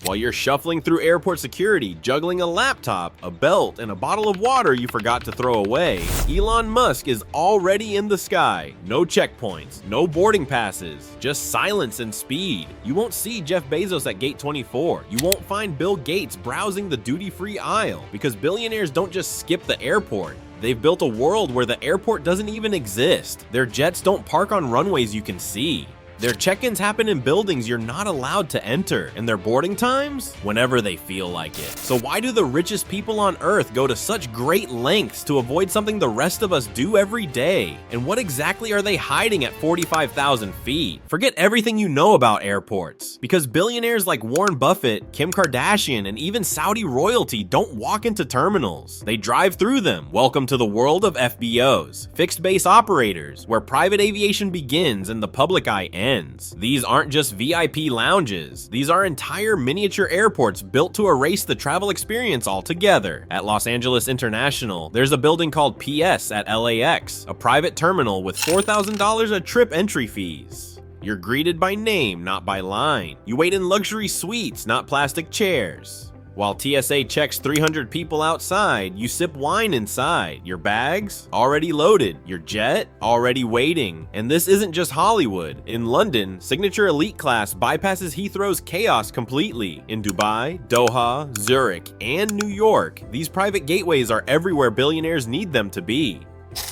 While you're shuffling through airport security, juggling a laptop, a belt, and a bottle of water you forgot to throw away, Elon Musk is already in the sky. No checkpoints, no boarding passes, just silence and speed. You won't see Jeff Bezos at gate 24. You won't find Bill Gates browsing the duty-free aisle, because billionaires don't just skip the airport. They've built a world where the airport doesn't even exist. Their jets don't park on runways you can see. Their check-ins happen in buildings you're not allowed to enter, and their boarding times? Whenever they feel like it. So why do the richest people on Earth go to such great lengths to avoid something the rest of us do every day? And what exactly are they hiding at 45,000 feet? Forget everything you know about airports, because billionaires like Warren Buffett, Kim Kardashian, and even Saudi royalty don't walk into terminals. They drive through them. Welcome to the world of FBOs, fixed base operators, where private aviation begins and the public eye ends. These aren't just VIP lounges. These are entire miniature airports built to erase the travel experience altogether. At Los Angeles International, there's a building called PS at LAX, a private terminal with $4,000 a trip entry fees. You're greeted by name, not by line. You wait in luxury suites, not plastic chairs. While TSA checks 300 people outside, you sip wine inside. Your bags? Already loaded. Your jet? Already waiting. And this isn't just Hollywood. In London, Signature Elite Class bypasses Heathrow's chaos completely. In Dubai, Doha, Zurich, and New York, these private gateways are everywhere billionaires need them to be.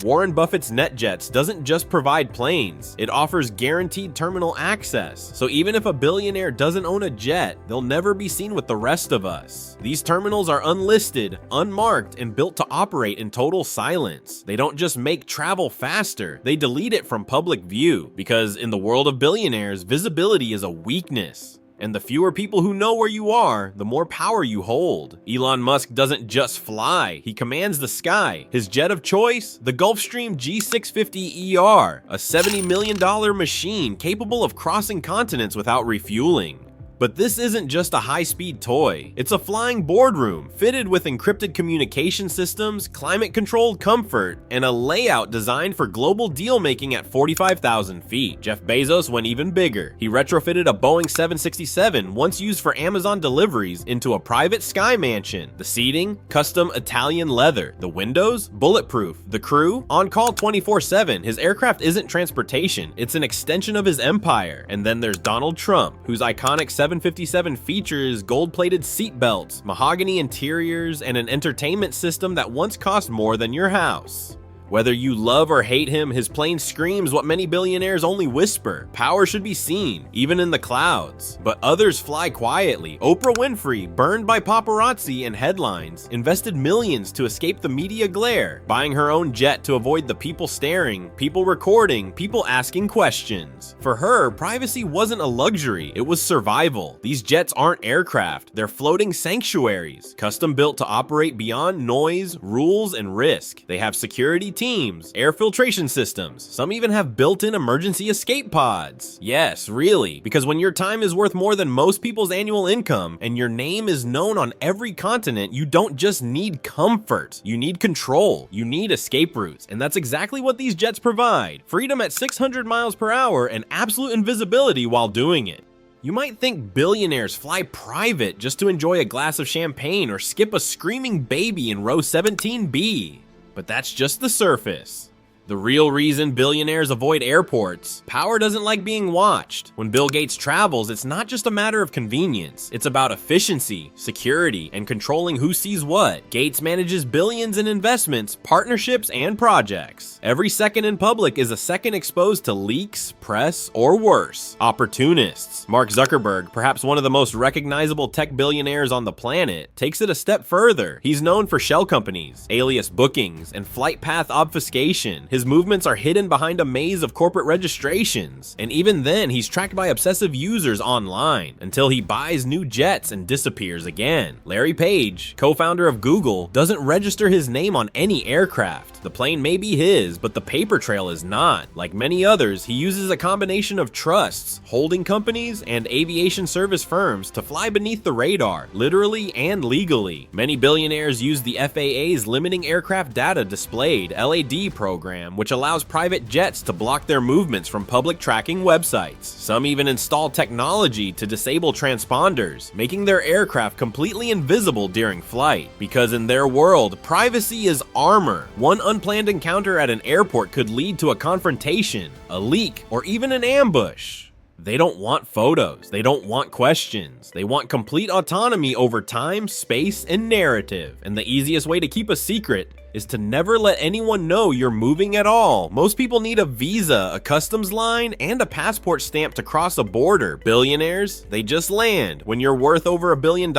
Warren Buffett's NetJets doesn't just provide planes, it offers guaranteed terminal access. So even if a billionaire doesn't own a jet, they'll never be seen with the rest of us. These terminals are unlisted, unmarked, and built to operate in total silence. They don't just make travel faster, they delete it from public view, because in the world of billionaires, visibility is a weakness. And the fewer people who know where you are, the more power you hold. Elon Musk doesn't just fly, he commands the sky. His jet of choice? The Gulfstream G650ER, a $70 million machine capable of crossing continents without refueling. But this isn't just a high-speed toy. It's a flying boardroom fitted with encrypted communication systems, climate-controlled comfort, and a layout designed for global deal-making at 45,000 feet. Jeff Bezos went even bigger. He retrofitted a Boeing 767, once used for Amazon deliveries, into a private sky mansion. The seating? Custom Italian leather. The windows? Bulletproof. The crew? On call 24/7. His aircraft isn't transportation, it's an extension of his empire. And then there's Donald Trump, whose iconic 757 features gold-plated seatbelts, mahogany interiors, and an entertainment system that once cost more than your house. Whether you love or hate him, his plane screams what many billionaires only whisper. Power should be seen, even in the clouds. But others fly quietly. Oprah Winfrey, burned by paparazzi and headlines, invested millions to escape the media glare, buying her own jet to avoid the people staring, people recording, people asking questions. For her, privacy wasn't a luxury, it was survival. These jets aren't aircraft, they're floating sanctuaries, custom built to operate beyond noise, rules, and risk. They have security teams, air filtration systems, some even have built-in emergency escape pods. Yes, really, because when your time is worth more than most people's annual income and your name is known on every continent, you don't just need comfort, you need control, you need escape routes, and that's exactly what these jets provide. Freedom at 600 miles per hour and absolute invisibility while doing it. You might think billionaires fly private just to enjoy a glass of champagne or skip a screaming baby in row 17B. But that's just the surface. The real reason billionaires avoid airports: power doesn't like being watched. When Bill Gates travels, it's not just a matter of convenience. It's about efficiency, security, and controlling who sees what. Gates manages billions in investments, partnerships, and projects. Every second in public is a second exposed to leaks, press, or worse, opportunists. Mark Zuckerberg, perhaps one of the most recognizable tech billionaires on the planet, takes it a step further. He's known for shell companies, alias bookings, and flight path obfuscation. His movements are hidden behind a maze of corporate registrations, and even then he's tracked by obsessive users online until he buys new jets and disappears again. Larry Page, co-founder of Google, doesn't register his name on any aircraft. The plane may be his, but the paper trail is not. Like many others, he uses a combination of trusts, holding companies, and aviation service firms to fly beneath the radar, literally and legally. Many billionaires use the FAA's Limiting Aircraft Data Displayed (LAD) program, which allows private jets to block their movements from public tracking websites. Some even install technology to disable transponders, making their aircraft completely invisible during flight. Because in their world, privacy is armor. One unplanned encounter at an airport could lead to a confrontation, a leak, or even an ambush. They don't want photos. They don't want questions. They want complete autonomy over time, space, and narrative. And the easiest way to keep a secret is to never let anyone know you're moving at all. Most people need a visa, a customs line, and a passport stamp to cross a border. Billionaires, they just land. When you're worth over $1 billion,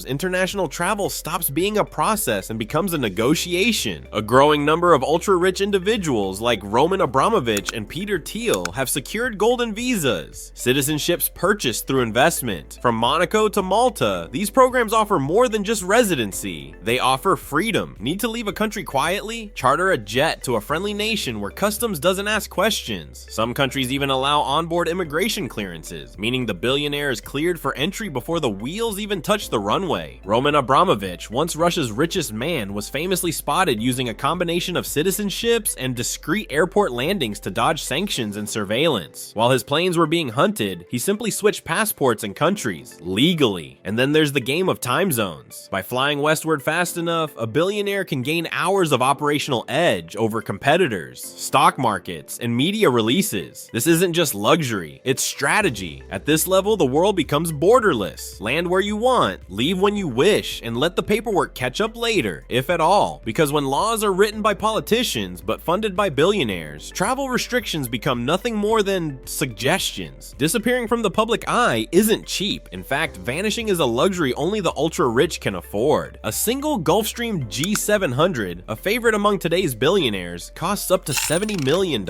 international travel stops being a process and becomes a negotiation. A growing number of ultra-rich individuals like Roman Abramovich and Peter Thiel have secured golden visas, citizenships purchased through investment. From Monaco to Malta, these programs offer more than just residency. They offer freedom. Need to leave a country quietly? Charter a jet to a friendly nation where customs doesn't ask questions. Some countries even allow onboard immigration clearances, meaning the billionaire is cleared for entry before the wheels even touch the runway. Roman Abramovich, once Russia's richest man, was famously spotted using a combination of citizenships and discreet airport landings to dodge sanctions and surveillance. While his planes were being hunted, he simply switched passports and countries, legally. And then there's the game of time zones. By flying westward fast enough, a billionaire can gain hours of operational edge over competitors, stock markets, and media releases. This isn't just luxury, it's strategy. At this level, the world becomes borderless. Land where you want, leave when you wish, and let the paperwork catch up later, if at all. Because when laws are written by politicians but funded by billionaires, travel restrictions become nothing more than suggestions. Disappearing from the public eye isn't cheap. In fact, vanishing is a luxury only the ultra-rich can afford. A single Gulfstream G700, a favorite among today's billionaires, costs up to $70 million.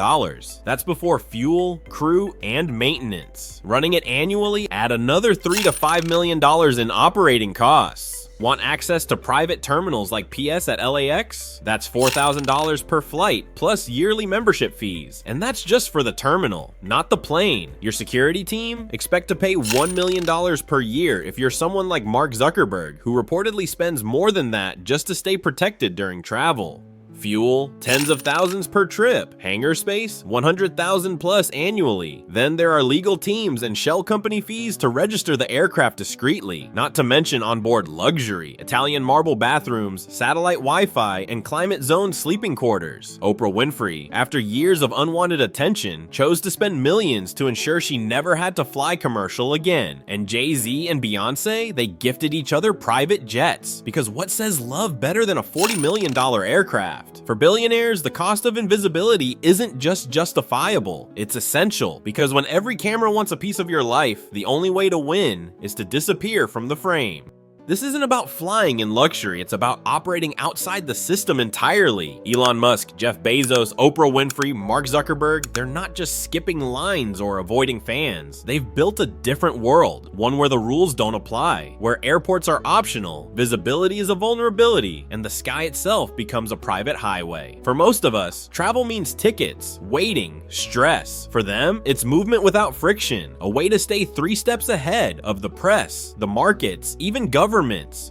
That's before fuel, crew, and maintenance. Running it annually, add another $3 to $5 million in operating costs. Want access to private terminals like PS at LAX? That's $4,000 per flight, plus yearly membership fees. And that's just for the terminal, not the plane. Your security team? Expect to pay $1 million per year if you're someone like Mark Zuckerberg, who reportedly spends more than that just to stay protected during travel. Fuel, tens of thousands per trip. Hangar space, 100,000 plus annually. Then there are legal teams and shell company fees to register the aircraft discreetly, not to mention onboard luxury, Italian marble bathrooms, satellite Wi-Fi, and climate-zoned sleeping quarters. Oprah Winfrey, after years of unwanted attention, chose to spend millions to ensure she never had to fly commercial again. And Jay-Z and Beyonce, they gifted each other private jets, because what says love better than a $40 million aircraft? For billionaires, the cost of invisibility isn't just justifiable, it's essential, because when every camera wants a piece of your life, the only way to win is to disappear from the frame. This isn't about flying in luxury, it's about operating outside the system entirely. Elon Musk, Jeff Bezos, Oprah Winfrey, Mark Zuckerberg, they're not just skipping lines or avoiding fans. They've built a different world, one where the rules don't apply, where airports are optional, visibility is a vulnerability, and the sky itself becomes a private highway. For most of us, travel means tickets, waiting, stress. For them, it's movement without friction, a way to stay 3 steps ahead of the press, the markets, even government.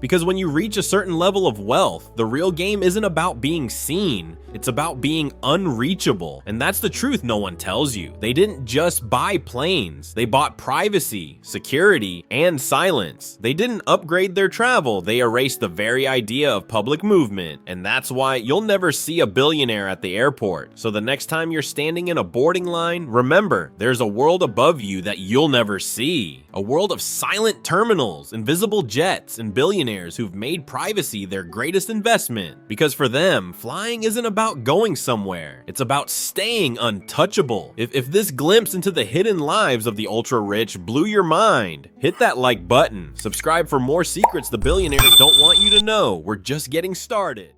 Because when you reach a certain level of wealth, the real game isn't about being seen, it's about being unreachable. And that's the truth no one tells you. They didn't just buy planes, they bought privacy, security, and silence. They didn't upgrade their travel, they erased the very idea of public movement. And that's why you'll never see a billionaire at the airport. So the next time you're standing in a boarding line, remember, there's a world above you that you'll never see. A world of silent terminals, invisible jets, and billionaires who've made privacy their greatest investment. Because for them, flying isn't about going somewhere, it's about staying untouchable. If this glimpse into the hidden lives of the ultra-rich blew your mind, hit that like button. Subscribe for more secrets the billionaires don't want you to know. We're just getting started.